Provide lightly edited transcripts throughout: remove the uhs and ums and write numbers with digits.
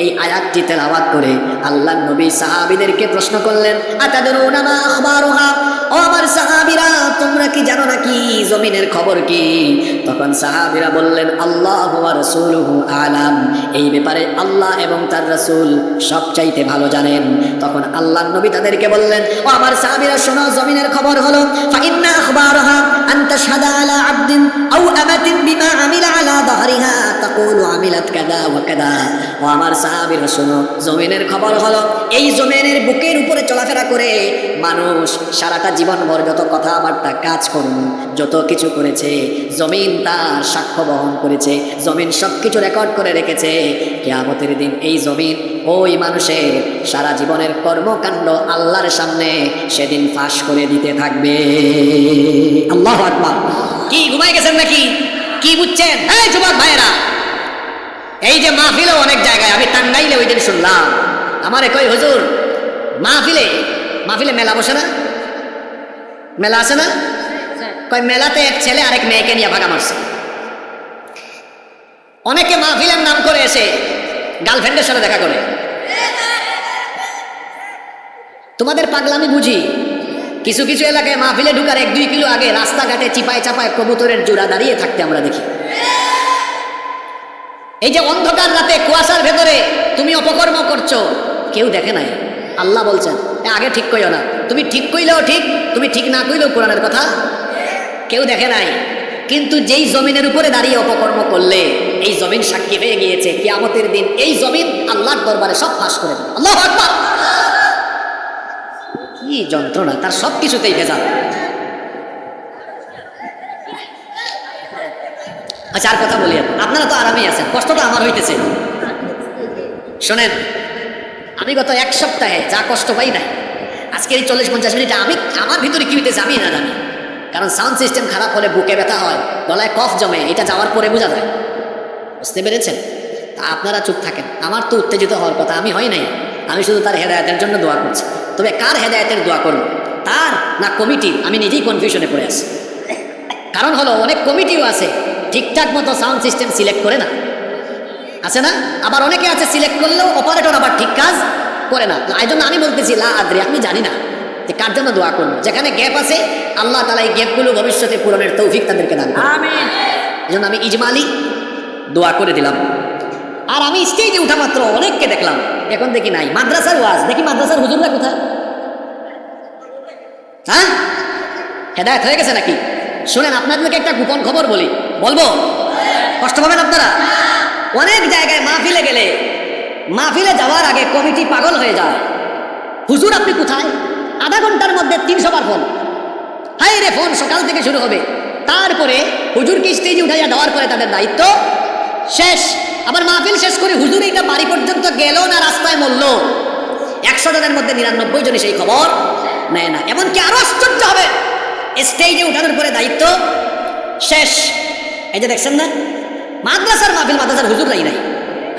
এই আয়াতটি তেলাওয়াত করে আল্লাহর নবী সাহাবীদেরকে প্রশ্ন করলেন, আতাদরুনা মা আখবারুহা, ও আমার সাহাবীরা তোমরা কি জানো নাকি জমিনের খবর কি? তখন সাহাবীরা বললেন, আল্লাহু ওয়া রাসূলুহু আলাম, এই ব্যাপারে আল্লাহ এবং তার রাসূল সবচাইতে ভালো জানেন। তখন আল্লাহর নবী তাদেরকে বললেন, ও আমার সাহাবীরা শোনো, জমিনের খবর হলো ফাইন্না আখবারুহা আন তাশহাদা আলা আবদিন আও আমাতিন বিমা আমিলা আলা যাহরিহা তাকুলু আমিলাত কাযা ওয়া কাযা। ও আমার সাহাবীরা শোনো, জমিনের খবর হলো এই জমিনের বুকের উপরে চলাফেরা করে মানুষ সারাটা জীবনভর যত কথাবার্তা কাজ করল যত কিছু করেছে জমিন তার সাক্ষ্য বহন করেছে, জমিন সবকিছু রেকর্ড করে রেখেছে। কিয়ামতের দিন এই জমিন ওই মানুষের সারা জীবনের কর্মকাণ্ড আল্লাহর সামনে সেদিন ফাঁস করে দিতে থাকবে। আল্লাহু আকবার। কি ঘুমাই গেছেন নাকি? কি বুঝছেন? এই যুবক ভাইয়েরা, এই যে মাহফিলে অনেক জায়গায়, আমি টাঙ্গাইলে ওই দিন শুনলাম, আমারে কই হুজুর মাহফিলে মেলা বসে না, মেলা আছে না? কয় মেলাতে এক ছেলে আরেক মেয়েকে নিয়ে ভাগা মারছে। অনেকে মাহফিলের নাম করে এসে গার্লফ্রেন্ডের সাথে দেখা করে। তোমাদের পাগলামি বুঝি। কিছু কিছু এলাকায় মাহফিলে ঢুকার 1-2 কিলো আগে রাস্তাঘাটে চিপায় চাপায় কবুতরের জোড়া দাঁড়িয়ে থাকতে আমরা দেখি। এই যে অন্ধকার রাতে কুয়াশার ভেতরে তুমি অপকর্ম করছো, কেউ দেখে নাই। আল্লাহ বলছেন আগে ঠিক কইও না, তুমি ঠিক কইলেও ঠিক, তুমি ঠিক না কইলেও কোরআনের কথা, কেউ দেখে নাই। কিন্তু যেই জমিনের উপরে দাঁড়িয়ে অপকর্ম করলে এই জমিন সাক্ষী হয়ে গিয়েছে, কিয়ামতের দিন এই জমিন আল্লাহর দরবারে সব ফাঁস করে দেবে। আল্লাহু আকবার। কি যন্ত্রণা, তার সব কিছুতেই ভেজাল। আচ্ছা আর কথা বলি, আপনারা তো আরামেই আছেন, কষ্টটা আমার হইতেছে। শোনেন, আমি গত 1 সপ্তাহে যা কষ্ট পাই নাই, আজকের এই 40-50 মিনিটে আমার ভিতরে কি হইতেছে আমি না জানি। কারণ সাউন্ড সিস্টেম খারাপ হলে বুকে ব্যথা হয়, গলায় কফ জমে, এটা যাওয়ার পরে বোঝা যায়। বুঝতে পেরেছেন? তা আপনারা চুপ থাকেন। আমার তো উত্তেজিত হওয়ার কথা, আমি হই নাই। আমি শুধু তার হেদায়েতের জন্য দোয়া করছি। তবে কার হেদায়েতের দোয়া করব, তার না কমিটির, আমি নিজেই কনফিউশনে পড়ে আছি। কারণ হলো অনেক কমিটিও আছে ঠিকঠাক মতো সাউন্ড সিস্টেম সিলেক্ট করে না, আছে না? আবার অনেকে আছে সিলেক্ট করলেও অপারেটর আবার ঠিক কাজ করে না। এই জন্য আমি বলতেছি লা আদ্রি, আমি জানি না যে কার জন্য দোয়া করবো। যেখানে গ্যাপ আছে আল্লাহ তাআলা এই গ্যাপগুলো ভবিষ্যতে পূরণের তৌফিক তাদেরকে দান করুন, আমিন। এই জন্য আমি ইজমালি দোয়া করে দিলাম। আর আমি স্টেজে উঠা মাত্র অনেককে দেখলাম, এখন দেখি নাই। মাদ্রাসার ওয়াজ দেখি, মাদ্রাসার হুজুররা কোথায়? হ্যাঁ, হেদায়েত হয়ে গেছে নাকি? শুনেন, আপনাদেরকে একটা গোপন খবর বলবো, কষ্ট পাবেন আপনারা। অনেক জায়গায় মাহফিলে গেলে, মাহফিলে যাওয়ার আগে কমিটি পাগল হয়ে যায়। হুজুর আপনি কোথায়? আধা ঘন্টার মধ্যে 300 বার ফোন। হাই রে, ফোন সকাল থেকে শুরু হবে। তারপরে হুজুরকে স্টেজে উঠাইয়া দেওয়ার পরে তাদের দায়িত্ব শেষ। আবার মাহফিল শেষ করে হুজুর এইটা বাড়ি পর্যন্ত গেল না, রাস্তায় মরল। 100 জনের মধ্যে 99 জনই সেই খবর নেয় না। এমনকি আরো আশ্চর্য হবে, স্টেজে উঠানোর পরে দায়িত্ব শেষ। এই যে দেখছেন না, মাদ্রাসার মাহফিল, মাদ্রাসার হুজুররাই নাই।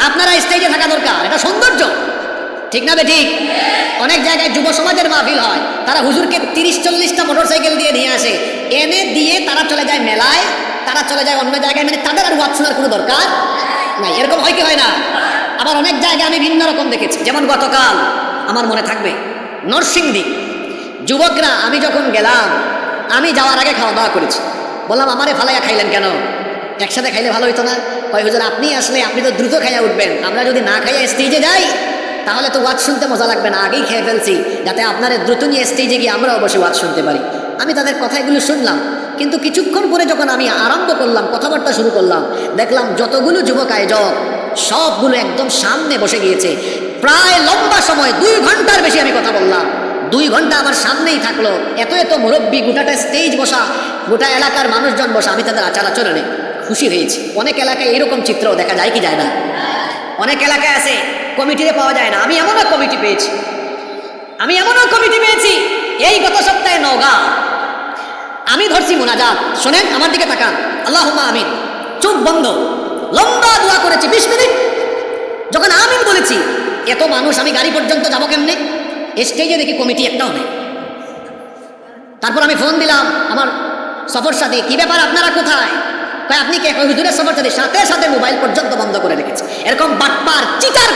আপনারা স্টেজে থাকা দরকার, এটা সৌন্দর্য, ঠিক না বে ঠিক? অনেক জায়গায় যুব সমাজের মাহফিল হয়, তারা হুজুরকে 30-40টা মোটরসাইকেল দিয়ে নিয়ে আসে, এনে দিয়ে তারা চলে যায় মেলায়, তারা চলে যায় অন্য জায়গায়, মানে তাদের আর ওয়াজ শোনার কোনো দরকার নাই। এরকম হয় কি হয় না? আবার অনেক জায়গায় আমি ভিন্ন রকম দেখেছি। যেমন গতকাল আমার মনে থাকবে নরসিংদী যুবকরা, আমি যখন গেলাম, আমি যাওয়ার আগে খাওয়া দাওয়া করেছি। বললাম আমারে ফালাইয়া খাইলেন কেন? একসাথে খাইলে ভালো হইতো না? কয় হুজুর আপনি আসলে আপনি তো দ্রুত খাইয়া উঠবেন, আমরা যদি না খাইয়া স্টেজে যাই তাহলে তো ওয়াজ শুনতে মজা লাগবে না, আগেই খেয়ে ফেলছি, যাতে আপনারা দ্রুত নিয়ে স্টেজে গিয়ে আমরাও বসে ওয়াজ শুনতে পারি। আমি তাদের কথাগুলো শুনলাম, কিন্তু কিছুক্ষণ পরে যখন আমি আরম্ভ করলাম, কথাবার্তা শুরু করলাম, দেখলাম যতগুলো যুবক আয়োজক সবগুলো একদম সামনে বসে গিয়েছে। প্রায় লম্বা সময় 2 ঘন্টার বেশি আমি কথা বললাম, 2 ঘন্টা আমার সামনেই থাকলো। এত মুরব্বী, গোটাটা স্টেজ বসা, গোটা এলাকার মানুষজন বসা। আমি তাদের আচার আচরণে খুশি হয়েছি। অনেক এলাকায় এরকম চিত্র দেখা যায় কি যায় না? অনেক এলাকায় আছে কমিটিতে পাওয়া যায় না। আমি এমনও কমিটি পেয়েছি, এই গত সপ্তাহে নওগাঁ আমি ধরছি মুনাজাত। শোনেন, আমার দিকে তাকান, আল্লাহুম্মা আমিন, চোখ বন্ধ, লম্বা দোয়া করেছি 20 মিনিট। যখন আমিন বলেছি, এত মানুষ, আমি গাড়ি পর্যন্ত যাবো কেমনে? স্টেজে দেখি কমিটি একটাও নেই। তারপর আমি ফোন দিলাম আমার সফর সাথী, কি ব্যাপার আপনারা কোথায়? আপনি কে? হুজুরের সফর সাথী। সাথে সাথে মোবাইল পর্যন্ত বন্ধ করে রেখেছে। এরকম বাটপার চিটার